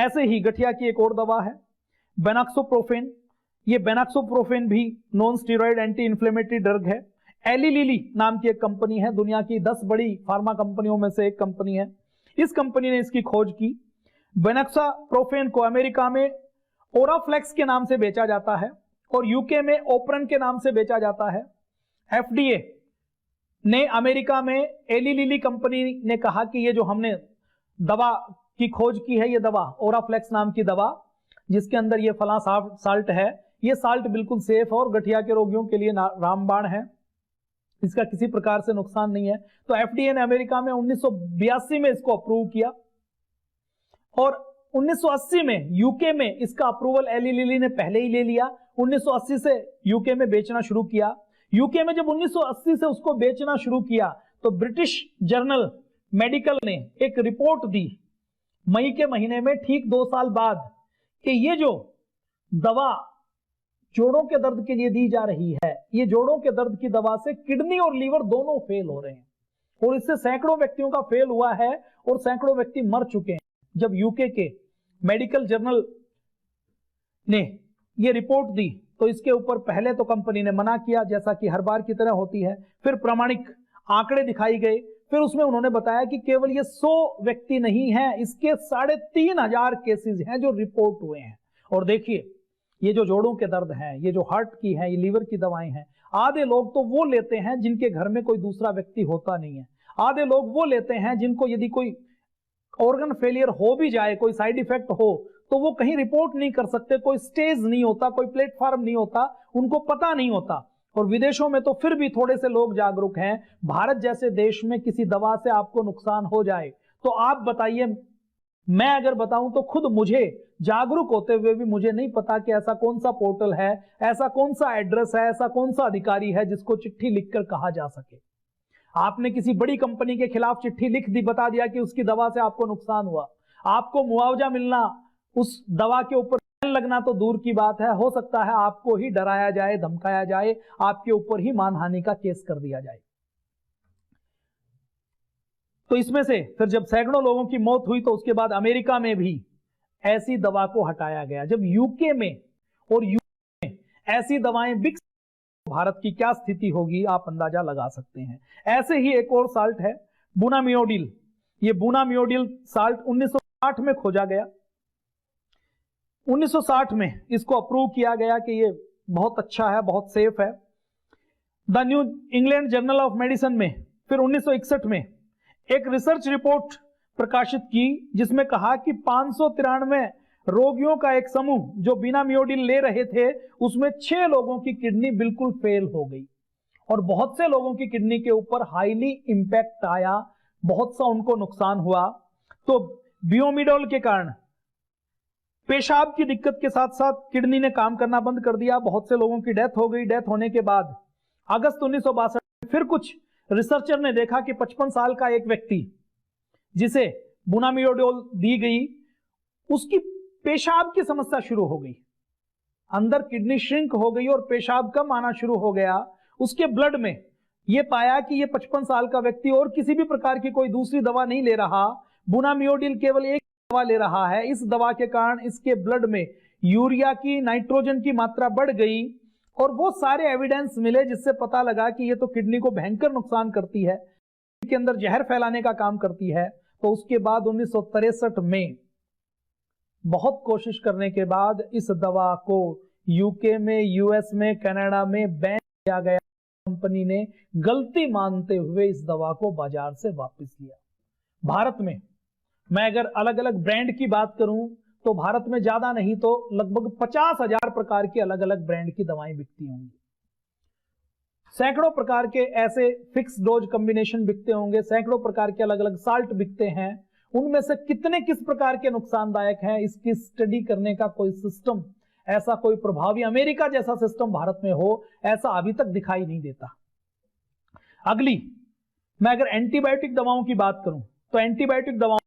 ऐसे ही गठिया की एक और दवा है बेनॉक्सोप्रोफेन। ये बेनॉक्सोप्रोफेन भी non steroid anti inflammatory drug है। एली लिली नाम की एक कंपनी है, दुनिया की 10 बड़ी फार्मा कंपनियों में से एक कंपनी है। इस कंपनी ने इसकी खोज की। बेनॉक्सोप्रोफेन को अमेरिका में ओराफ्लेक्स के नाम से बेचा जाता है और यूके में ओपरन के नाम से बेचा जाता है। एफडीए ने अमेरिका में एली लिली कंपनी ने कहा कि ये जो हमने दवा की खोज की है, ये दवा ओराफ्लेक्स नाम की दवा जिसके अंदर ये फला साल्ट है, ये साल्ट बिल्कुल सेफ और गठिया के रोगियों के लिए रामबाण है, इसका किसी प्रकार से नुकसान नहीं है। तो एफडीए ने अमेरिका में 1982 में इसको अप्रूव किया और 1980 में यूके में इसका अप्रूवल एली लिली ने पहले ही ले लिया। 1980 से यूके में बेचना शुरू किया। यूके में जब 1980 से उसको बेचना शुरू किया तो ब्रिटिश जर्नल मेडिकल ने एक रिपोर्ट दी मई के महीने में, ठीक 2 साल बाद, कि ये जो दवा जोड़ों के दर्द के लिए दी जा रही है, ये जोड़ों के दर्द की दवा से किडनी और लीवर दोनों फेल हो रहे हैं और इससे सैकड़ों व्यक्तियों का फेल हुआ है और सैकड़ों व्यक्ति मर चुके हैं। जब यूके के मेडिकल जर्नल ने ये रिपोर्ट दी तो इसके ऊपर पहले तो कंपनी ने मना किया, जैसा कि हर बार की तरह होती है। फिर प्रामाणिक आंकड़े दिखाई गए, फिर उसमें उन्होंने बताया कि केवल ये 100 व्यक्ति नहीं है, इसके 3,500 केसेस हैं जो रिपोर्ट हुए हैं। और देखिए, ये जो जोड़ों के दर्द हैं, ये जो हार्ट की है, ये लीवर की दवाएं हैं, आधे लोग तो वो लेते हैं जिनके घर में कोई दूसरा व्यक्ति होता नहीं है। आधे लोग वो लेते हैं जिनको यदि कोई ऑर्गन फेलियर हो भी जाए, कोई साइड इफेक्ट हो, तो वो कहीं रिपोर्ट नहीं कर सकते, कोई स्टेज नहीं होता, कोई प्लेटफॉर्म नहीं होता, उनको पता नहीं होता। और विदेशों में तो फिर भी थोड़े से लोग जागरूक हैं। भारत जैसे देश में किसी दवा से आपको नुकसान हो जाए तो आप बताइए, मैं अगर बताऊं तो खुद मुझे जागरूक होते हुए भी मुझे नहीं पता कि ऐसा कौन सा पोर्टल है, ऐसा कौन सा एड्रेस है, ऐसा कौन सा अधिकारी है जिसको चिट्ठी लिखकर कहा जा सके। आपने किसी बड़ी कंपनी के खिलाफ चिट्ठी लिख दी, बता दिया कि उसकी दवा से आपको नुकसान हुआ, आपको मुआवजा मिलना, उस दवा के ऊपर लगना तो दूर की बात है, हो सकता है आपको ही डराया जाए, धमकाया जाए, आपके ऊपर ही मानहानि का केस कर दिया जाए। तो इसमें से फिर जब सैकड़ों लोगों की मौत हुई तो उसके बाद अमेरिका में भी ऐसी दवा को हटाया गया। जब यूके में और यूके में ऐसी दवाएं बिक, भारत की क्या स्थिति होगी आप अंदाजा लगा सकते हैं। ऐसे ही एक और साल्ट है बुनामियोडिल। ये बुनामियोडिल साल्ट 1960 में खोजा गया। 1960 में इसको अप्रूव किया गया कि ये बहुत अच्छा है, बहुत सेफ है। The new England journal of medicine में फिर 1961 में एक रिसर्च रिपोर्ट प्रकाशित की जिसमें कहा कि 593 रोगियों का एक समूह जो बिना मियोडिल ले रहे थे, उसमें 6 लोगों की किडनी बिल्कुल फेल हो गई और बहुत से लोगों की किडनी के ऊपर हाईली इंपैक्ट आया, बहुत सा उनको नुकसान हुआ। तो बियोमिडोल के कारण पेशाब की दिक्कत के साथ साथ किडनी ने काम करना बंद कर दिया, बहुत से लोगों की डेथ हो गई। डेथ होने के बाद अगस्त 1962 में फिर कुछ रिसर्चर ने देखा कि 55 साल का एक व्यक्ति जिसे बुनामियोडोल दी गई, उसकी पेशाब की समस्या शुरू हो गई, अंदर किडनी श्रिंक हो गई और पेशाब कम आना शुरू हो गया। उसके ब्लड में यह पाया कि यह 55 साल का व्यक्ति और किसी भी प्रकार की कोई दूसरी दवा नहीं ले रहा, बुनामियोडिल केवल एक दवा ले रहा है। इस दवा के कारण इसके ब्लड में यूरिया की, नाइट्रोजन की मात्रा बढ़ गई और वो सारे एविडेंस मिले जिससे पता लगा कि ये तो किडनी को भयंकर नुकसान करती है, के अंदर जहर फैलाने का काम करती है। तो उसके बाद 1963 में बहुत कोशिश करने के बाद इस दवा को यूके में, यूएस में, कनाडा में बैन किया गया। कंपनी ने गलती मानते हुए इस दवा को बाजार से वापस लिया। भारत में मैं अगर अलग अलग ब्रांड की बात करूं तो भारत में ज्यादा नहीं तो लगभग 50,000 प्रकार की अलग अलग ब्रांड की दवाएं बिकती होंगी। सैकड़ों प्रकार के ऐसे फिक्स डोज कॉम्बिनेशन बिकते होंगे, सैकड़ों प्रकार के अलग अलग साल्ट बिकते हैं। उनमें से कितने किस प्रकार के नुकसानदायक हैं, इसकी स्टडी करने का कोई सिस्टम, ऐसा कोई प्रभावी अमेरिका जैसा सिस्टम भारत में हो, ऐसा अभी तक दिखाई नहीं देता। अगली, मैं अगर एंटीबायोटिक दवाओं की बात करूं तो एंटीबायोटिक दवाओं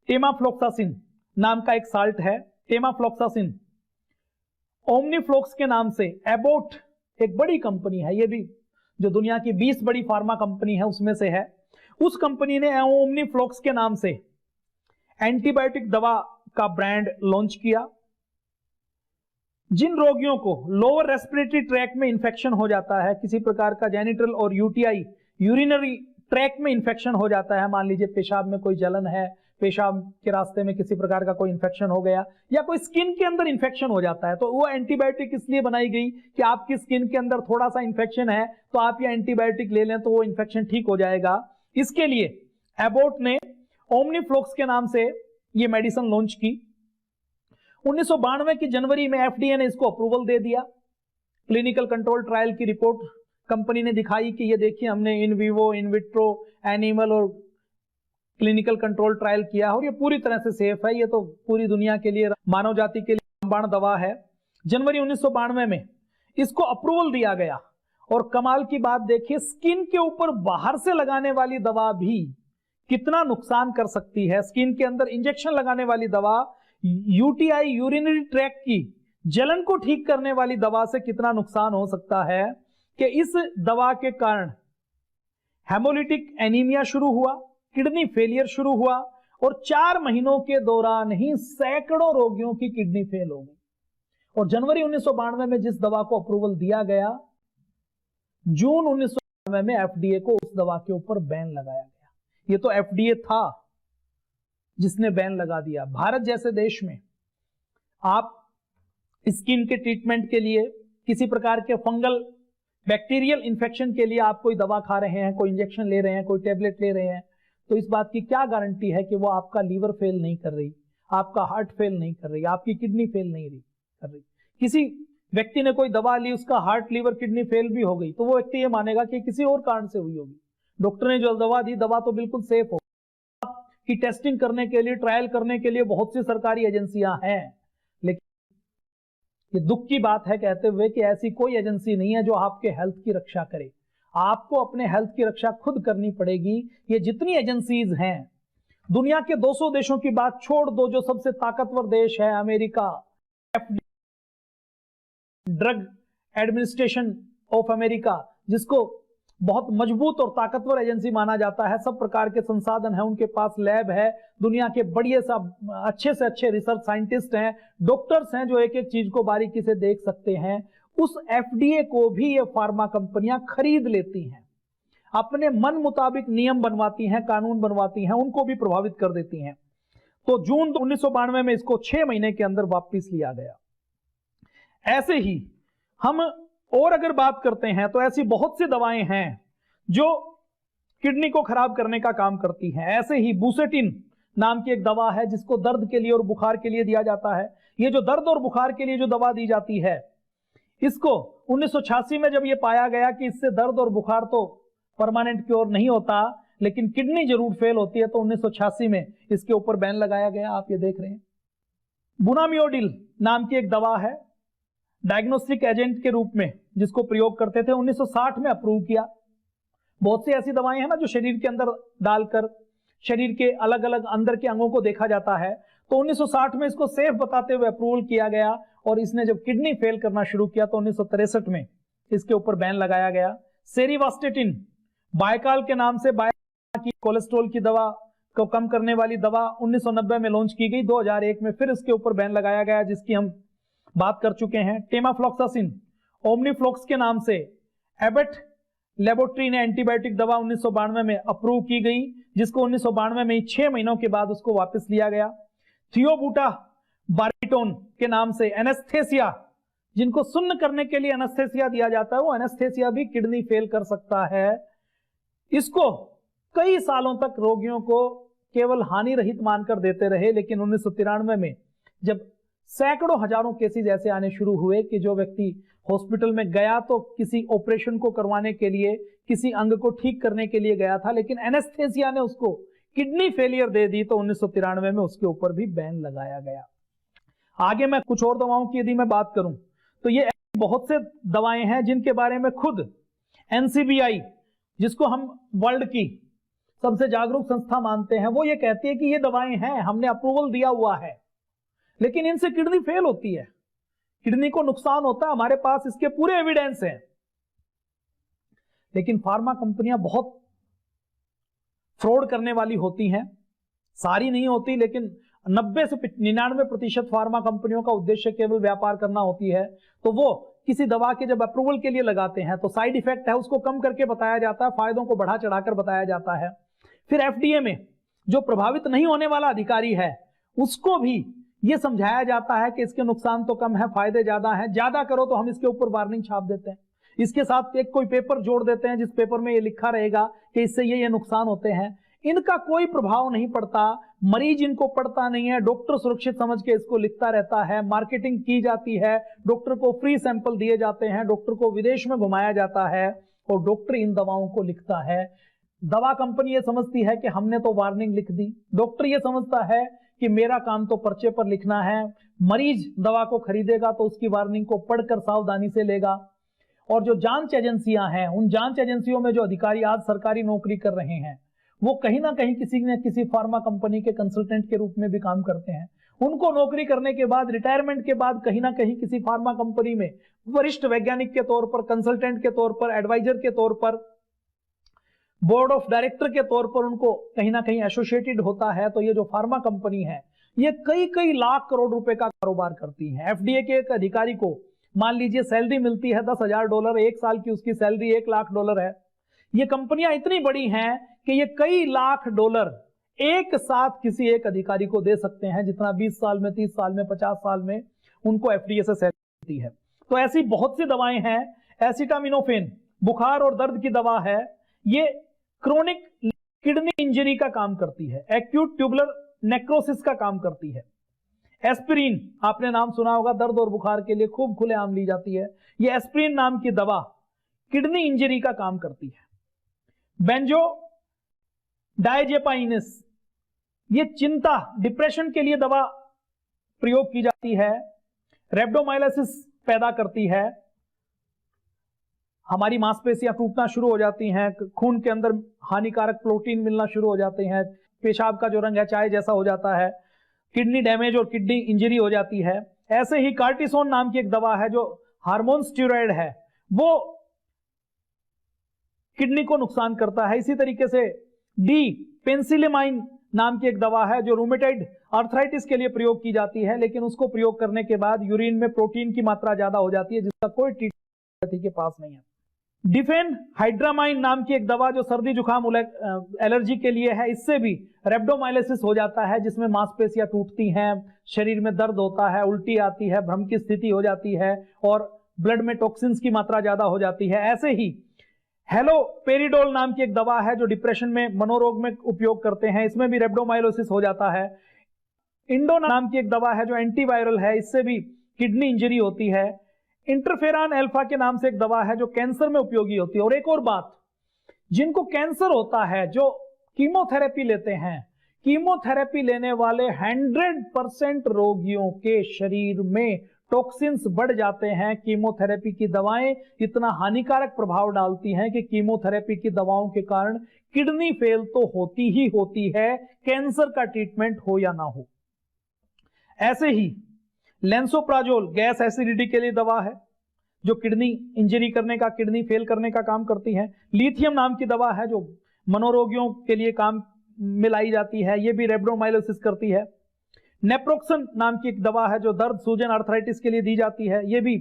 टेमाफ्लोक्सासिन नाम का एक साल्ट है। टेमाफ्लोक्सासिन ओमनीफ्लोक्स के नाम से एबोट एक बड़ी कंपनी है, ये भी जो दुनिया की 20 बड़ी फार्मा कंपनी है उसमें से है। उस कंपनी ने ओमनीफ्लोक्स के नाम से एंटीबायोटिक दवा का ब्रांड लॉन्च किया। जिन रोगियों को लोअर रेस्पिरेटरी ट्रैक में इंफेक्शन हो जाता है, किसी प्रकार का जेनिटल और यूटीआई यूरिनरी ट्रैक में इंफेक्शन हो जाता है, मान लीजिए पेशाब में कोई जलन है, पेशाब के रास्ते में किसी प्रकार का कोई इंफेक्शन हो गया, या कोई स्किन के अंदर इंफेक्शन हो जाता है, तो वो एंटीबायोटिक इसलिए बनाई गई कि आपकी स्किन के अंदर थोड़ा सा इंफेक्शन है तो आप ये एंटीबायोटिक ले लें तो वो इंफेक्शन ठीक हो जाएगा। इसके लिए एबॉट ने ओमनीफ्लोक्स के नाम से ये मेडिसिन लॉन्च की। 1992 की जनवरी में एफडीए ने इसको अप्रूवल दे दिया। क्लिनिकल कंट्रोल ट्रायल की रिपोर्ट कंपनी ने दिखाई कि ये देखिए हमने in vivo, in vitro, animal और क्लिनिकल कंट्रोल ट्रायल किया और ये पूरी तरह से सेफ है, ये तो पूरी दुनिया के लिए, मानव जाति के लिए रामबाण दवा है। जनवरी 1992 में इसको अप्रूवल दिया गया और कमाल की बात देखिए, स्किन के ऊपर बाहर से लगाने वाली दवा भी कितना नुकसान कर सकती है। स्किन के अंदर इंजेक्शन लगाने वाली दवा यूटीआई यूरिनरी ट्रैक्ट की जलन को ठीक करने वाली दवा से कितना नुकसान हो सकता है कि इस दवा के कारण हेमोलिटिक एनीमिया शुरू हुआ, किडनी फेलियर शुरू हुआ और 4 महीनों के दौरान ही सैकड़ों रोगियों की किडनी फेल हो गई। और जनवरी 1992 में जिस दवा को अप्रूवल दिया गया, जून 1992 में एफडीए को उस दवा के ऊपर बैन लगाया गया। ये तो एफडीए था जिसने बैन लगा दिया। भारत जैसे देश में आप स्किन के ट्रीटमेंट के लिए, किसी प्रकार के फंगल बैक्टीरियल इंफेक्शन के लिए आप कोई दवा खा रहे हैं, कोई इंजेक्शन ले रहे हैं, कोई टेबलेट ले रहे हैं, तो इस बात की क्या गारंटी है कि वो आपका लीवर फेल नहीं कर रही, आपका हार्ट फेल नहीं कर रही, आपकी किडनी फेल नहीं कर रही। किसी व्यक्ति ने कोई दवा ली, उसका हार्ट, लीवर, किडनी फेल भी हो गई, तो वो व्यक्ति ये मानेगा कि किसी और कारण से हुई होगी। डॉक्टर ने जो दवा दी, दवा तो बिल्कुल सेफ हो की टेस्टिंग करने के लिए, ट्रायल करने के लिए बहुत सी सरकारी एजेंसियां हैं, लेकिन ये दुख की बात है कहते हुए कि ऐसी कोई एजेंसी नहीं है जो आपके हेल्थ की रक्षा करे। आपको अपने हेल्थ की रक्षा खुद करनी पड़ेगी। ये जितनी एजेंसीज हैं, दुनिया के 200 देशों की बात छोड़ दो, जो सबसे ताकतवर देश है America, drug administration of America, जिसको बहुत मजबूत और ताकतवर एजेंसी माना जाता है, सब प्रकार के संसाधन है, उनके पास लैब है, दुनिया के बढ़िया सब अच्छे से अच्छे रिसर्च साइंटिस्ट हैं, डॉक्टर्स हैं जो एक एक चीज को बारीकी से देख सकते हैं। उस एफडीए को भी ये फार्मा कंपनियां खरीद लेती हैं, अपने मन मुताबिक नियम बनवाती हैं, कानून बनवाती हैं, उनको भी प्रभावित कर देती हैं। तो जून 1992 में इसको 6 महीने के अंदर वापस लिया गया। ऐसे ही हम और अगर बात करते हैं तो ऐसी बहुत सी दवाएं हैं जो किडनी को खराब करने का काम करती हैं। ऐसे ही बुसेटिन नाम की एक दवा है जिसको दर्द के लिए और बुखार के लिए दिया जाता है। ये जो दर्द और बुखार के लिए जो दवा दी जाती है, इसको 1986 में जब ये पाया गया कि इससे दर्द और बुखार तो परमानेंट क्योर नहीं होता, लेकिन किडनी जरूर फेल होती है, तो 1986 में इसके ऊपर बैन लगाया गया। आप ये देख रहे हैं। बुनामियोडिल नाम की एक दवा है, डायग्नोस्टिक एजेंट के रूप में जिसको प्रयोग करते थे, 1960 में अप्रूव किया। बहुत सी ऐसी दवाएं हैं ना जो शरीर के अंदर डालकर शरीर के अलग अलग अंदर के अंगों को देखा जाता है, तो 1960 में इसको सेफ बताते हुए अप्रूवल किया गया। और इसने जब किडनी फेल करना शुरू किया तो 1963 में इसके ऊपर बैन लगाया गया। सेरीवास्टेटिन बायकाल के नाम से की कोलेस्ट्रॉल की दवा को कम करने वाली दवा 1990 में लॉन्च की गई। 2001 में फिर इसके ऊपर बैन लगाया गया, जिसकी हम बात कर चुके हैं। टेमाफ्लॉक्सासिन ओमनीफ्लोक्स के नाम से एबट लेबोरेटरी ने एंटीबायोटिक दवा 1992 में अप्रूव की गई, जिसको 1992 में 6 महीनों के बाद उसको वापस लिया गया। थियोबूटा बारिटोन के नाम से एनेस्थेसिया, जिनको सुन्न करने के लिए एनेस्थेसिया दिया जाता है, वो एनेस्थेसिया भी किडनी फेल कर सकता है। इसको कई सालों तक रोगियों को केवल हानि रहित मानकर देते रहे, लेकिन 1993 में जब सैकड़ों हजारों केसेस ऐसे आने शुरू हुए कि जो व्यक्ति हॉस्पिटल में गया तो किसी ऑपरेशन को करवाने के लिए, किसी अंग को ठीक करने के लिए गया था, लेकिन एनेस्थेसिया ने उसको किडनी फेलियर दे दी, तो 1993 में उसके ऊपर भी बैन लगाया गया। आगे मैं कुछ और दवाओं की यदि मैं बात करूं तो ये बहुत से दवाएं हैं जिनके बारे में खुद एनसीबीआई, जिसको हम वर्ल्ड की सबसे जागरूक संस्था मानते हैं, वो ये कहती है कि ये दवाएं हैं, हमने अप्रूवल दिया हुआ है, लेकिन इनसे किडनी फेल होती है, किडनी को नुकसान होता है, हमारे पास इसके पूरे एविडेंस हैं। लेकिन फार्मा कंपनियां बहुत फ्रॉड करने वाली होती हैं, सारी नहीं होती, लेकिन 90 से 99% फार्मा कंपनियों का उद्देश्य केवल व्यापार करना होती है, तो वो किसी दवा के जब अप्रूवल के लिए लगाते हैं तो साइड इफेक्ट है उसको कम करके बताया जाता है, फायदों को बढ़ा चढ़ाकर बताया जाता है। फिर एफडीए में जो प्रभावित नहीं होने वाला अधिकारी है उसको भी ये समझाया जाता है कि इसके नुकसान तो कम है, फायदे ज्यादा हैं, ज्यादा करो तो हम इसके ऊपर वार्निंग छाप देते हैं। इसके साथ एक कोई पेपर जोड़ देते हैं जिस पेपर में ये लिखा रहेगा कि इससे ये नुकसान होते हैं। इनका कोई प्रभाव नहीं पड़ता, मरीज इनको पढ़ता नहीं है, डॉक्टर सुरक्षित समझ के इसको लिखता रहता है, मार्केटिंग की जाती है, डॉक्टर को फ्री सैंपल दिए जाते हैं, डॉक्टर को विदेश में घुमाया जाता है और डॉक्टर इन दवाओं को लिखता है। दवा कंपनी ये समझती है कि हमने तो वार्निंग लिख दी, डॉक्टर ये समझता है कि मेरा काम तो पर्चे पर लिखना है, मरीज दवा को खरीदेगा तो उसकी वार्निंग को पढ़कर सावधानी से लेगा। और जो जांच एजेंसियां हैं, उन जांच एजेंसियों में जो अधिकारी आज सरकारी नौकरी कर रहे हैं वो कहीं ना कहीं किसी न किसी फार्मा कंपनी के कंसल्टेंट के रूप में भी काम करते हैं। उनको नौकरी करने के बाद, रिटायरमेंट के बाद कहीं ना कहीं किसी फार्मा कंपनी में वरिष्ठ वैज्ञानिक के तौर पर, कंसल्टेंट के तौर पर, एडवाइजर के तौर पर, बोर्ड ऑफ डायरेक्टर के तौर पर उनको कहीं ना कहीं एसोसिएटेड होता है। तो ये जो फार्मा कंपनी है ये कई कई लाख करोड़ रुपए का कारोबार करती है। एफडीए के एक अधिकारी को मान लीजिए सैलरी मिलती है $10,000, एक साल की उसकी सैलरी $1,00,000 है। ये कंपनियां इतनी बड़ी हैं कि ये कई लाख डॉलर एक साथ किसी एक अधिकारी को दे सकते हैं, जितना 20 साल में, 30 साल में, 50 साल में उनको एफडीए से सैलरी मिलती है। तो ऐसी बहुत सी दवाएं हैं। एसिटामिनोफेन बुखार और दर्द की दवा है, ये क्रोनिक किडनी इंजरी का काम करती है, एक्यूट ट्यूबुलर नेक्रोसिस का काम करती है। एस्पिरिन आपने नाम सुना होगा, दर्द और बुखार के लिए खूब खुलेआम ली जाती है। ये एस्पिरिन नाम की दवा किडनी इंजरी का काम करती है। बेंजो डायजेपाइनस ये चिंता, डिप्रेशन के लिए दवा प्रयोग की जाती है। रेब्डोमाइलिसिस पैदा करती है, हमारी मांसपेशियां टूटना शुरू हो जाती हैं, खून के अंदर हानिकारक प्रोटीन मिलना शुरू हो जाते हैं, पेशाब का जो रंग है चाय जैसा हो जाता है, किडनी डैमेज और किडनी इंजरी हो जाती है। ऐसे ही कार्टिसोन नाम की एक दवा है जो हार्मोन स्टेरॉइड है, वो किडनी को नुकसान करता है। इसी तरीके से डी पेंसिलिमाइन नाम की एक दवा है जो रूमेटॉइड आर्थराइटिस के लिए प्रयोग की जाती है, लेकिन उसको प्रयोग करने के बाद यूरिन में प्रोटीन की मात्रा ज्यादा हो जाती है जिसका कोई ट्रीटमेंट के पास नहीं है। डिफेन हाइड्रामाइन नाम की एक दवा जो सर्दी जुकाम एलर्जी के लिए है, इससे भी रेब्डोमाइलिसिस हो जाता है जिसमें मांसपेशियां टूटती हैं, शरीर में दर्द होता है, उल्टी आती है, भ्रम की स्थिति हो जाती है और ब्लड में टॉक्सिन्स की मात्रा ज्यादा हो जाती है। ऐसे ही हेलोपेरिडोल नाम की एक दवा है जो डिप्रेशन में, मनोरोग में उपयोग करते हैं, इसमें भी रेब्डोमाइलिसिस हो जाता है। इंडो नाम की एक दवा है जो एंटीवायरल है, इससे भी किडनी इंजरी होती है। इंटरफेरॉन अल्फा के नाम से एक दवा है जो कैंसर में उपयोगी होती है। और एक और बात, जिनको कैंसर होता है, जो कीमोथेरेपी लेते हैं, कीमोथेरेपी लेने वाले 100% रोगियों के शरीर में टॉक्सिन्स बढ़ जाते हैं। कीमोथेरेपी की दवाएं इतना हानिकारक प्रभाव डालती हैं कि कीमोथेरेपी की दवाओं के कारण किडनी फेल तो होती ही होती है, कैंसर का ट्रीटमेंट हो या ना हो। ऐसे ही लेंसोप्राजोल गैस एसिडिटी के लिए दवा है जो किडनी इंजरी करने का, किडनी फेल करने का काम करती है। लिथियम नाम की दवा है जो मनोरोगियों के लिए काम मिलाई जाती है, ये भी रेब्डोमाइलिसिस करती है। नेप्रोक्सन नाम की एक दवा है जो दर्द, सूजन, आर्थराइटिस के लिए दी जाती है, ये भी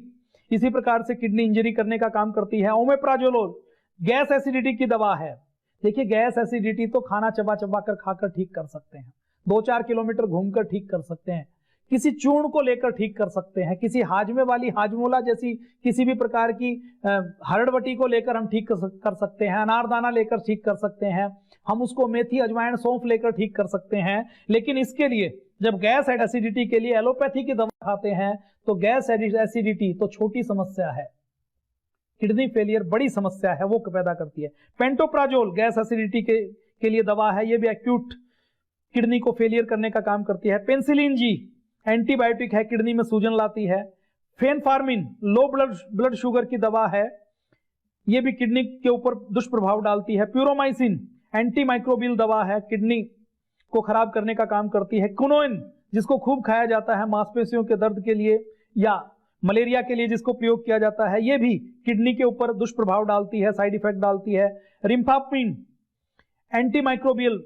इसी प्रकार से किडनी इंजरी करने का काम करती है। ओमेप्राजोलोल गैस एसिडिटी की दवा है। देखिए गैस एसिडिटी तो खाना चबा चबा कर खाकर ठीक कर सकते हैं, 2-4 किलोमीटर घूमकर ठीक कर सकते हैं, किसी चूर्ण को लेकर ठीक कर सकते हैं, किसी हाजमे वाली हाजमोला जैसी किसी भी प्रकार की हरड़वटी को लेकर हम ठीक कर सकते हैं, अनारदाना लेकर ठीक कर सकते हैं, हम उसको मेथी, अजवाइन, सौंफ लेकर ठीक कर सकते हैं। लेकिन इसके लिए जब गैस एसिडिटी के लिए एलोपैथी की दवा खाते हैं तो गैस एसिडिटी तो छोटी समस्या है, किडनी फेलियर बड़ी समस्या है, वो पैदा करती है। पेंटोप्राजोल गैस एसिडिटी के लिए दवा है, ये भी एक्यूट किडनी को फेलियर करने का काम करती है। पेंसिलिन जी एंटीबायोटिक है, किडनी में सूजन लाती है। फेनफार्मिन लो ब्लड शुगर की दवा है, ये भी किडनी के ऊपर दुष्प्रभाव डालती है। प्यूरोमाइसिन एंटीमाइक्रोबियल दवा है, किडनी को खराब करने का काम करती है। क्विनोइन जिसको खूब खाया जाता है मांसपेशियों के दर्द के लिए या मलेरिया के लिए जिसको प्रयोग किया जाता है, ये भी किडनी के ऊपर दुष्प्रभाव डालती है, साइड इफेक्ट डालती है। रिम्फापिन एंटीमाइक्रोबियल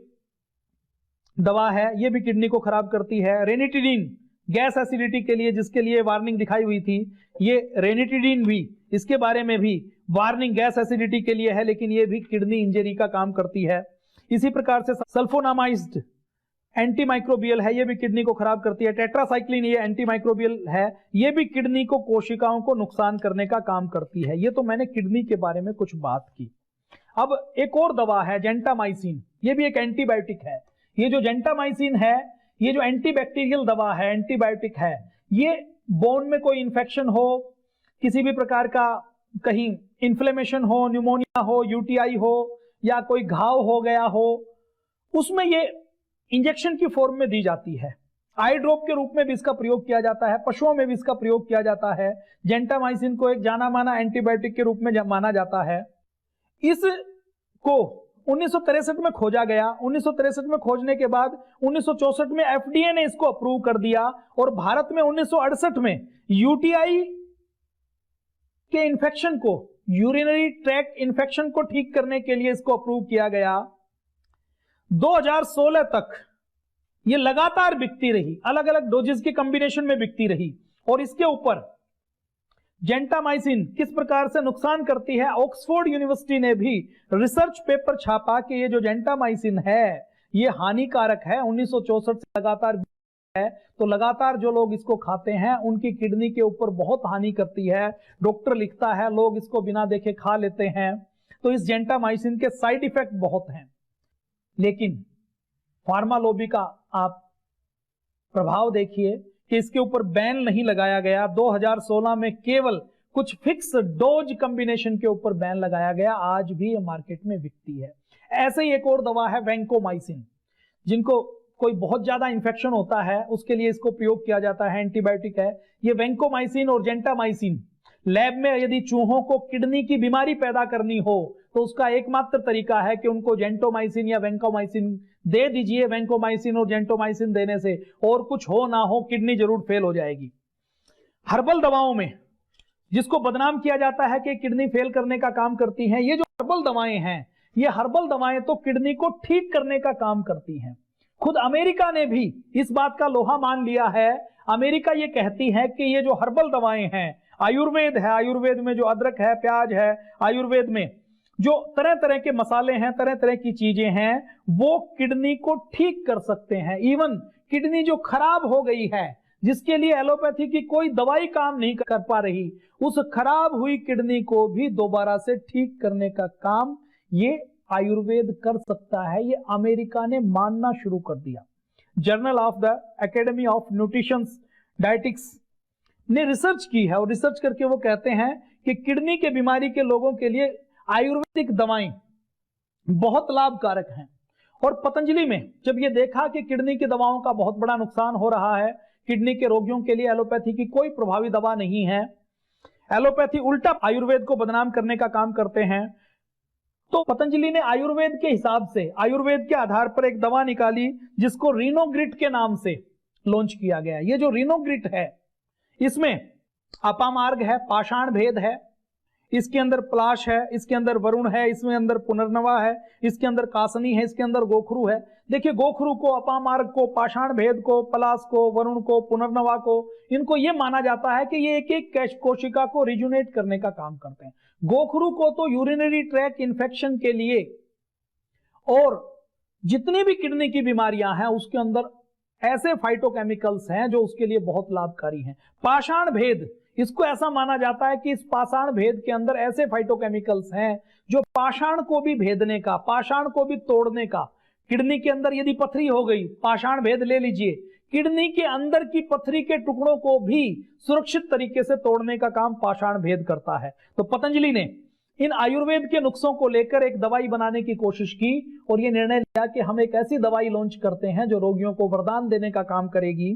दवा है, ये भी किडनी को खराब करती है। रेनिटिडीन गैस एसिडिटी के लिए, जिसके लिए वार्निंग दिखाई हुई थी, ये रेनिटिडीन भी, इसके बारे में भी वार्निंग गैस एसिडिटी के लिए है, लेकिन ये भी किडनी इंजरी का काम करती है। इसी प्रकार से सल्फोनामाइज्ड एंटीमाइक्रोबियल है, ये भी किडनी को खराब करती है। टेट्रासाइक्लिन ये एंटीमाइक्रोबियल है, ये भी किडनी को, कोशिकाओं को नुकसान करने का काम करती है। ये तो मैंने किडनी के बारे में कुछ बात की। अब एक और दवा है जेंटामाइसिन, ये भी एक एंटीबायोटिक है। ये जो जेंटामाइसिन है, ये जो एंटीबैक्टीरियल दवा है, एंटीबायोटिक है, ये बोन में कोई इंफेक्शन हो, किसी भी प्रकार का कहीं इन्फ्लेमेशन हो, न्यूमोनिया हो, यूटीआई हो, या कोई घाव हो गया हो, उसमें ये इंजेक्शन की फॉर्म में दी जाती है। आई ड्रॉप के रूप में भी इसका प्रयोग किया जाता है, पशुओं में भी इसका प्रयोग किया जाता है। जेंटामाइसिन को एक जाना माना एंटीबायोटिक के रूप में माना जाता है। इसको 1963 में खोजा गया। 1963 में खोजने के बाद 1964 में एफडीए ने इसको अप्रूव कर दिया, और भारत में 1968 में यूटीआई के इन्फेक्शन को, यूरिनरी ट्रैक्ट इन्फेक्शन को ठीक करने के लिए इसको अप्रूव किया गया। 2016 तक ये लगातार बिकती रही, अलग अलग डोजेस के कॉम्बिनेशन में बिकती रही। और इसके ऊपर जेंटामाइसिन किस प्रकार से नुकसान करती है, ऑक्सफोर्ड यूनिवर्सिटी ने भी रिसर्च पेपर छापा कि ये जो जेंटामाइसिन है ये हानिकारक है। 1964 से लगातार है, तो लगातार जो लोग इसको खाते हैं उनकी किडनी के ऊपर बहुत हानि करती है। डॉक्टर लिखता है, लोग इसको बिना देखे खा लेते हैं। तो इस जेंटामाइसिन के साइड इफेक्ट बहुत हैं, लेकिन फार्मा लॉबी का आप प्रभाव देखिए कि इसके ऊपर बैन नहीं लगाया गया। 2016 में केवल कुछ फिक्स डोज कॉम्बिनेशन के ऊपर बैन लगाया गया, आज भी ये मार्केट में बिकती है। ऐसे ही एक और दवा है वैंकोमाइसिन, जिनको कोई बहुत ज्यादा इंफेक्शन होता है उसके लिए इसको प्रयोग किया जाता है, एंटीबायोटिक है। ये वैंकोमाइसिन और जेंटामाइसिन लैब में यदि चूहों को किडनी की बीमारी पैदा करनी हो तो उसका एकमात्र तरीका है कि उनको जेंटोमाइसिन या वैंकोमाइसिन दे दीजिए। वैंकोमाइसिन और जेंटोमाइसिन देने से और कुछ हो ना हो, किडनी जरूर फेल हो जाएगी। हर्बल दवाओं में जिसको बदनाम किया जाता है कि किडनी फेल करने का काम करती हैं, ये जो हर्बल दवाएं हैं, ये हर्बल दवाएं तो किडनी को ठीक करने का काम करती हैं। खुद अमेरिका ने भी इस बात का लोहा मान लिया है। अमेरिका ये कहती है कि ये जो हर्बल दवाएं हैं, आयुर्वेद है, आयुर्वेद में जो अदरक है, प्याज है, आयुर्वेद में जो तरह तरह के मसाले हैं, तरह तरह की चीजें हैं, वो किडनी को ठीक कर सकते हैं। इवन किडनी जो खराब हो गई है, जिसके लिए एलोपैथी की कोई दवाई काम नहीं कर पा रही, उस खराब हुई किडनी को भी दोबारा से ठीक करने का काम ये आयुर्वेद कर सकता है। ये अमेरिका ने मानना शुरू कर दिया। Journal of the academy of nutrition dietetics ने रिसर्च की है, और रिसर्च करके वो कहते हैं कि किडनी के बीमारी के लोगों के लिए आयुर्वेदिक दवाएं बहुत लाभकारक हैं। और पतंजलि में जब ये देखा कि किडनी की दवाओं का बहुत बड़ा नुकसान हो रहा है, किडनी के रोगियों के लिए एलोपैथी की कोई प्रभावी दवा नहीं है, एलोपैथी उल्टा आयुर्वेद को बदनाम करने का काम करते हैं, तो पतंजलि ने आयुर्वेद के हिसाब से, आयुर्वेद के आधार पर एक दवा निकाली जिसको रीनोग्रिट के नाम से लॉन्च किया गया। ये जो रीनोग्रिट है, इसमें अपामार्ग है, पाषाण भेद है, इसके अंदर पलाश है, इसके अंदर वरुण है, इसमें अंदर पुनर्नवा है, इसके अंदर कासनी है, इसके अंदर गोखरू है। देखिए, गोखरू को, अपामार्ग को, पाषाण भेद को, पलाश को, वरुण को, पुनर्नवा को, इनको यह माना जाता है कि ये एक एक कोशिका को रिजुनेट करने का काम करते हैं। गोखरू को तो यूरिनरी ट्रैक्ट इन्फेक्शन के लिए, और जितनी भी किडनी की बीमारियां हैं उसके अंदर ऐसे फाइटोकेमिकल्स हैं जो उसके लिए बहुत लाभकारी हैं। पाषाण भेद, इसको ऐसा माना जाता है कि इस पाषाण भेद के अंदर ऐसे फाइटोकेमिकल्स हैं जो पाषाण को भी भेदने का, पाषाण को भी तोड़ने का, किडनी के अंदर यदि पथरी हो गई, पाषाण भेद ले लीजिए, किडनी के अंदर की पथरी के टुकड़ों को भी सुरक्षित तरीके से तोड़ने का काम पाषाण भेद करता है। तो पतंजलि ने इन आयुर्वेद के नुस्खों को लेकर एक दवाई बनाने की कोशिश की, और यह निर्णय लिया कि हम एक ऐसी दवाई लॉन्च करते हैं जो रोगियों को वरदान देने का काम करेगी।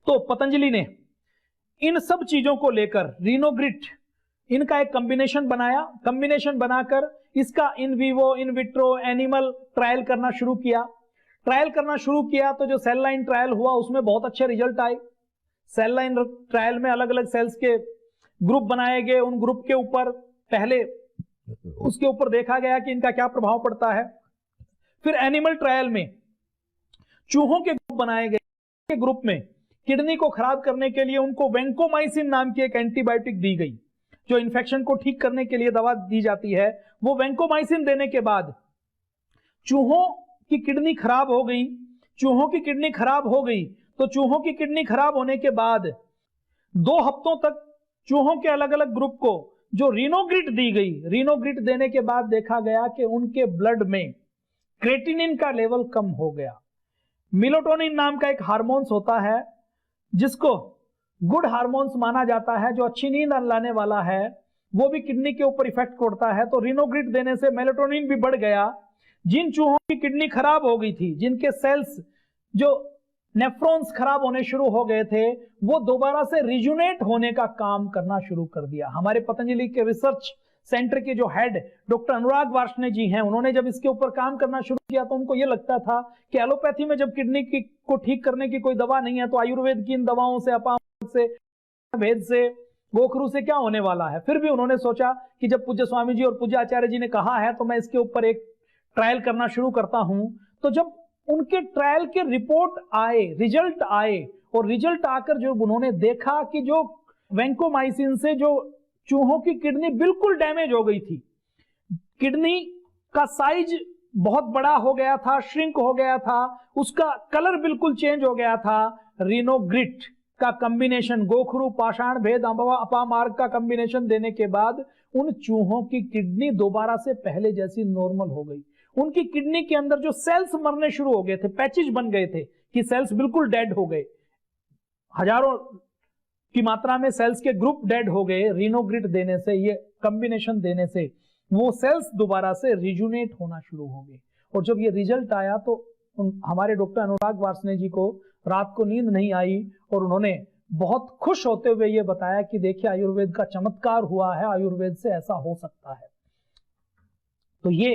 तो पतंजलि ने इन सब चीजों को लेकर रीनोग्रिट, इनका एक कॉम्बिनेशन बनाया। कॉम्बिनेशन बनाकर इसका in vivo, in vitro, animal trial करना शुरू किया। ट्रायल करना शुरू किया तो जो सेल लाइन ट्रायल हुआ उसमें बहुत अच्छे रिजल्ट आए। सेल लाइन ट्रायल में अलग अलग सेल्स के ग्रुप बनाए गए, उन ग्रुप के ऊपर पहले उसके ऊपर देखा गया कि इनका क्या प्रभाव पड़ता है। फिर एनिमल ट्रायल में चूहों के ग्रुप बनाए गए, के ग्रुप में किडनी को खराब करने के लिए उनको वेंकोमाइसिन नाम की एक एंटीबायोटिक दी गई, जो इन्फेक्शन को ठीक करने के लिए दवा दी जाती है। वो वेंकोमाइसिन देने के बाद चूहों की किडनी खराब हो गई। चूहों की किडनी खराब हो गई तो चूहों की किडनी खराब होने के बाद 2 हफ्तों तक चूहों के अलग अलग ग्रुप को जो रीनोग्रिट दी गई, रीनोग्रिट देने के बाद देखा गया कि उनके ब्लड में क्रेटिनिन का लेवल कम हो गया। मेलाटोनिन नाम का एक हार्मोन्स होता है जिसको गुड हार्मोन्स माना जाता है, जो अच्छी नींद लाने वाला है, वो भी किडनी के ऊपर इफेक्ट करता है। तो रीनोग्रिट देने से मेलाटोनिन भी बढ़ गया। जिन चूहों की किडनी खराब हो गई थी, जिनके सेल्स जो नेफ्रॉन्स खराब होने शुरू हो गए थे, वो दोबारा से रिजुनेट होने का काम करना शुरू कर दिया। हमारे पतंजलि के रिसर्च सेंटर के जो हेड डॉक्टर अनुराग वार्ष्णेय जी हैं, उन्होंने जब इसके ऊपर काम करना शुरू किया तो उनको ये लगता था कि एलोपैथी में जब किडनी को ठीक करने की कोई दवा नहीं है तो आयुर्वेद की इन दवाओं से, अपामार्ग से, भेद से, गोखरू से क्या होने वाला है। फिर भी उन्होंने सोचा कि जब पूज्य स्वामी जी और पूज्य आचार्य जी ने कहा है तो मैं इसके ऊपर एक ट्रायल करना शुरू करता हूं। तो जब उनके ट्रायल के रिपोर्ट आए, रिजल्ट आए, और रिजल्ट आकर जो उन्होंने देखा कि जो वेंकोमाइसिन से जो चूहों की किडनी बिल्कुल डैमेज हो गई थी, किडनी का साइज बहुत बड़ा हो गया था, श्रिंक हो गया था, उसका कलर बिल्कुल चेंज हो गया था। रीनोग्रिट का कॉम्बिनेशन, गोखरू, पाषाण भेद, अपामार्ग का कॉम्बिनेशन देने के बाद उन चूहों की किडनी दोबारा से पहले जैसी नॉर्मल हो गई। उनकी किडनी के अंदर जो सेल्स मरने शुरू हो गए थे, पैचेज बन गए थे कि सेल्स बिल्कुल डेड हो गए, हजारों की मात्रा में सेल्स के ग्रुप डेड हो गए। रीनोग्रिट देने से, ये कॉम्बिनेशन देने से वो सेल्स दोबारा से रिजुनेट होना शुरू हो गए। और जब ये रिजल्ट आया तो हमारे डॉक्टर अनुराग वार्ष्णेय जी को रात को नींद नहीं आई और उन्होंने बहुत खुश होते हुए ये बताया कि देखिए आयुर्वेद का चमत्कार हुआ है, आयुर्वेद से ऐसा हो सकता है। तो ये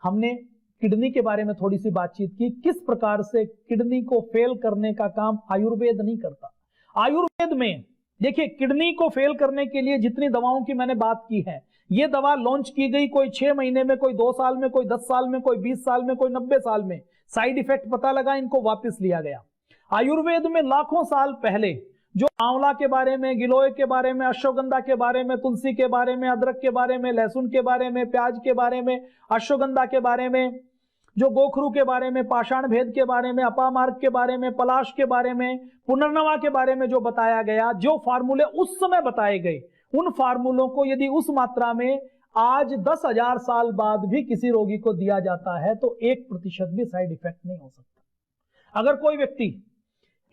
हमने किडनी के बारे में थोड़ी सी बातचीत की, किस प्रकार से किडनी को फेल करने का काम आयुर्वेद नहीं करता। आयुर्वेद में देखिए किडनी को फेल करने के लिए जितनी दवाओं की मैंने बात की है, ये दवा लॉन्च की गई कोई 6 महीने में, कोई 2 साल में, कोई 10 साल में, कोई 20 साल में, कोई 90 साल में। साइड इफेक्ट पता लगा, इनको वापस लिया गया। आयुर्वेद में लाखों साल पहले जो आंवला के बारे में, गिलोय के बारे में, अश्वगंधा के बारे में, तुलसी के बारे में, अदरक के बारे में, लहसुन के बारे में, प्याज के बारे में, अश्वगंधा के बारे में, जो गोखरू के बारे में, पाषाण भेद के बारे में, अपामार्ग के बारे में, पलाश के बारे में, पुनर्नवा के बारे में जो बताया गया, जो फार्मूले उस समय बताए गए, उन फार्मूलों को यदि उस मात्रा में आज 10,000 साल बाद भी किसी रोगी को दिया जाता है तो 1% भी साइड इफेक्ट नहीं हो सकता। अगर कोई व्यक्ति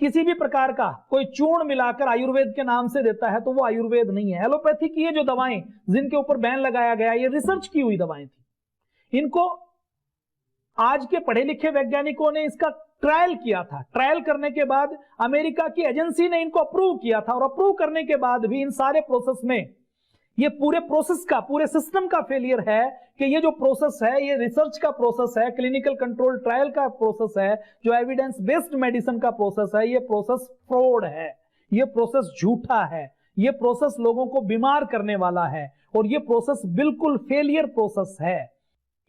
किसी भी प्रकार का कोई चूर्ण मिलाकर आयुर्वेद के नाम से देता है तो वो आयुर्वेद नहीं है। एलोपैथी की ये जो दवाएं जिनके ऊपर बैन लगाया गया, ये रिसर्च की हुई दवाएं थी। इनको आज के पढ़े लिखे वैज्ञानिकों ने इसका ट्रायल किया था। ट्रायल करने के बाद अमेरिका की एजेंसी ने इनको अप्रूव किया था और अप्रूव करने के बाद भी इन सारे प्रोसेस में, ये पूरे प्रोसेस का, पूरे सिस्टम का फेलियर है कि ये जो प्रोसेस है, ये रिसर्च का प्रोसेस है, क्लिनिकल कंट्रोल ट्रायल का प्रोसेस है, जो एविडेंस बेस्ड मेडिसिन का प्रोसेस है, ये प्रोसेस फ्रॉड है, ये प्रोसेस झूठा है, ये प्रोसेस लोगों को बीमार करने वाला है और ये प्रोसेस बिल्कुल फेलियर प्रोसेस है।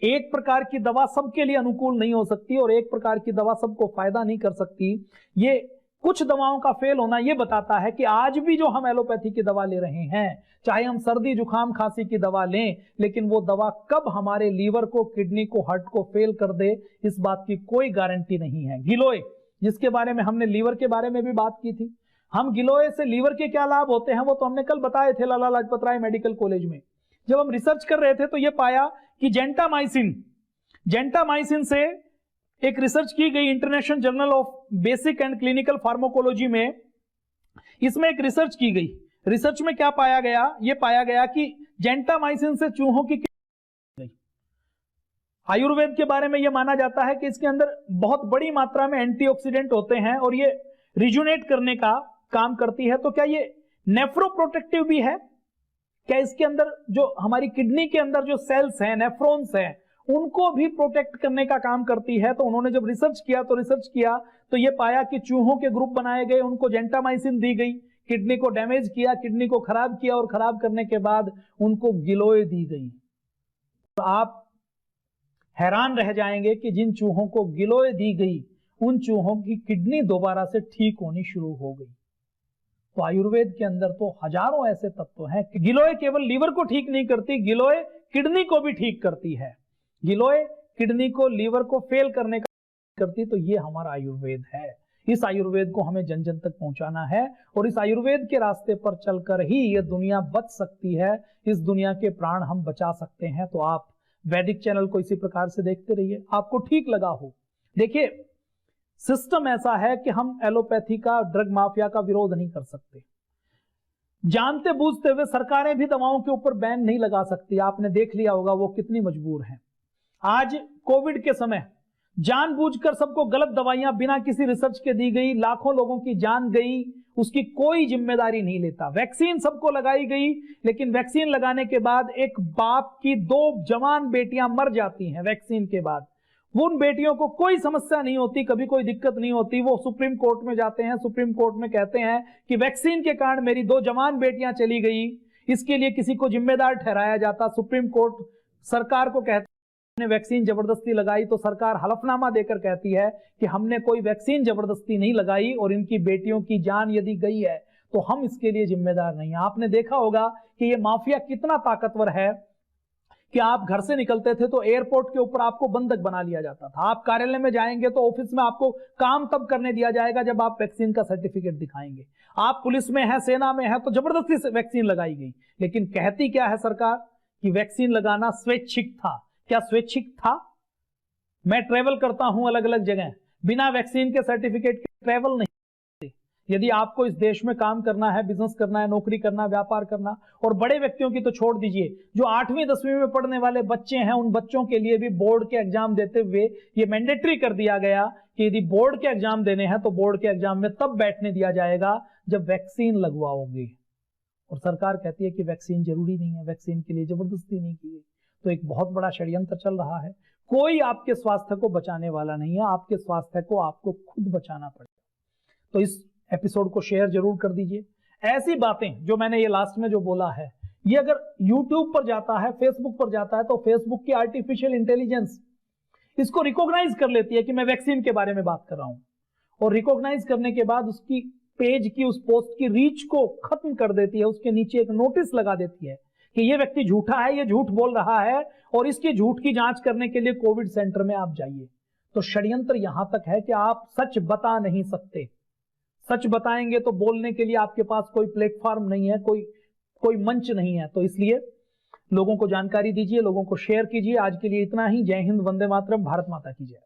एक प्रकार की दवा सबके लिए अनुकूल नहीं हो सकती और एक प्रकार की दवा सबको फायदा नहीं कर सकती। ये कुछ दवाओं का फेल होना ये बताता है कि आज भी जो हम एलोपैथी की दवा ले रहे हैं, चाहे हम सर्दी जुकाम खांसी की दवा लें, लेकिन वो दवा कब हमारे लीवर को, किडनी को, हार्ट को फेल कर दे, इस बात की कोई गारंटी नहीं है। गिलोय, जिसके बारे में हमने लीवर के बारे में भी बात की थी, हम गिलोय से लीवर के क्या लाभ होते हैं वो तो हमने कल बताए थे लाला लाजपत राय मेडिकल कॉलेज में। जब हम रिसर्च कर रहे थे तो ये पाया कि जेंटामाइसिन से एक रिसर्च की गई international journal of basic and clinical pharmacology में, इसमें एक रिसर्च की गई। रिसर्च में क्या पाया गया? ये पाया गया कि जेंटामाइसिन से चूहों की आयुर्वेद के बारे में यह माना जाता है कि इसके अंदर बहुत बड़ी मात्रा में एंटीऑक्सीडेंट होते हैं और ये रिजुनेट करने का काम करती है। तो क्या ये नेफ्रोप्रोटेक्टिव भी है? क्या इसके अंदर जो हमारी किडनी के अंदर जो सेल्स हैं, नेफ्रॉन्स हैं, उनको भी प्रोटेक्ट करने का काम करती है? तो उन्होंने जब रिसर्च किया तो ये पाया कि चूहों के ग्रुप बनाए गए, उनको जेंटामाइसिन दी गई, किडनी को डैमेज किया, किडनी को खराब किया और खराब करने के बाद उनको गिलोय दी गई। तो आप हैरान रह जाएंगे कि जिन चूहों को गिलोय दी गई उन चूहों की किडनी दोबारा से ठीक होनी शुरू हो गई। तो आयुर्वेद के अंदर तो हजारों ऐसे तत्व हैं कि गिलोय केवल लीवर को ठीक नहीं करती, गिलोय किडनी को भी ठीक करती है। गिलोय किडनी को, लीवर को फेल करने का करती। तो ये हमारा आयुर्वेद है। इस आयुर्वेद को हमें जन जन तक पहुंचाना है और इस आयुर्वेद के रास्ते पर चलकर ही ये दुनिया बच सकती है, इस दुनिया के प्राण हम बचा सकते हैं। तो आप वैदिक चैनल को इसी प्रकार से देखते रहिए, आपको ठीक लगा हो। देखिए, सिस्टम ऐसा है कि हम एलोपैथी का, ड्रग माफिया का विरोध नहीं कर सकते। जानते बूझते हुए सरकारें भी दवाओं के ऊपर बैन नहीं लगा सकती। आपने देख लिया होगा वो कितनी मजबूर हैं। आज कोविड के समय जानबूझकर सबको गलत दवाइयां बिना किसी रिसर्च के दी गई, लाखों लोगों की जान गई, उसकी कोई जिम्मेदारी नहीं लेता। वैक्सीन सबको लगाई गई, लेकिन वैक्सीन लगाने के बाद एक बाप की 2 जवान बेटियां मर जाती हैं वैक्सीन के बाद। उन बेटियों को कोई समस्या नहीं होती, कभी कोई दिक्कत नहीं होती। वो सुप्रीम कोर्ट में जाते हैं, सुप्रीम कोर्ट में कहते हैं कि वैक्सीन के कारण मेरी 2 जवान बेटियां चली गई, इसके लिए किसी को जिम्मेदार ठहराया जाता। सुप्रीम कोर्ट सरकार को कहते ने वैक्सीन जबरदस्ती लगाई, तो सरकार हलफनामा देकर कहती है कि हमने कोई वैक्सीन जबरदस्ती नहीं लगाई और इनकी बेटियों की जान यदि गई है तो हम इसके लिए जिम्मेदार नहीं है। आपने देखा होगा कि ये माफिया कितना ताकतवर है कि आप घर से निकलते थे तो एयरपोर्ट के ऊपर आपको बंधक बना लिया जाता था। आप कार्यालय में जाएंगे तो ऑफिस में आपको काम तब करने दिया जाएगा जब आप वैक्सीन का सर्टिफिकेट दिखाएंगे। आप पुलिस में है, सेना में है, तो जबरदस्ती से वैक्सीन लगाई गई। लेकिन कहती क्या है सरकार कि वैक्सीन लगाना स्वैच्छिक था। क्या स्वैच्छिक था? मैं ट्रेवल करता हूं अलग अलग जगह, बिना वैक्सीन के सर्टिफिकेट के ट्रेवल नहीं। यदि आपको इस देश में काम करना है, बिजनेस करना है, नौकरी करना, व्यापार करना, और बड़े व्यक्तियों की तो छोड़ दीजिए, जो 8वीं 10वीं में पढ़ने वाले बच्चे हैं, उन बच्चों के लिए भी बोर्ड के एग्जाम देते हुए ये मैंडेटरी कर दिया गया कि यदि बोर्ड के एग्जाम देने हैं तो बोर्ड के एग्जाम में तब बैठने दिया जाएगा जब वैक्सीन लगवाओगे। और सरकार कहती है कि वैक्सीन जरूरी नहीं है, वैक्सीन के लिए जबरदस्ती नहीं की गई। तो एक बहुत बड़ा षड्यंत्र चल रहा है। कोई आपके स्वास्थ्य को बचाने वाला नहीं है, आपके स्वास्थ्य को आपको खुद बचाना पड़ेगा। तो इस एपिसोड को शेयर जरूर कर दीजिए। ऐसी बातें जो मैंने ये लास्ट में जो बोला है, ये अगर YouTube पर जाता है, Facebook पर जाता है, तो फेसबुक की आर्टिफिशियल इंटेलिजेंस इसको रिकॉग्नाइज कर लेती है कि मैं वैक्सीन के बारे में बात कर रहा हूं, और रिकॉग्नाइज करने के बाद उसकी पेज की, उस पोस्ट की रीच को खत्म कर देती है। उसके नीचे एक नोटिस लगा देती है कि ये व्यक्ति झूठा है, ये झूठ बोल रहा है, और इसके झूठ की जांच करने के लिए कोविड सेंटर में आप जाइए। तो षड्यंत्र यहां तक है कि आप सच बता नहीं सकते। सच बताएंगे तो बोलने के लिए आपके पास कोई प्लेटफॉर्म नहीं है, कोई मंच नहीं है। तो इसलिए लोगों को जानकारी दीजिए, लोगों को शेयर कीजिए। आज के लिए इतना ही। जय हिंद, वंदे मातरम, भारत माता की जय।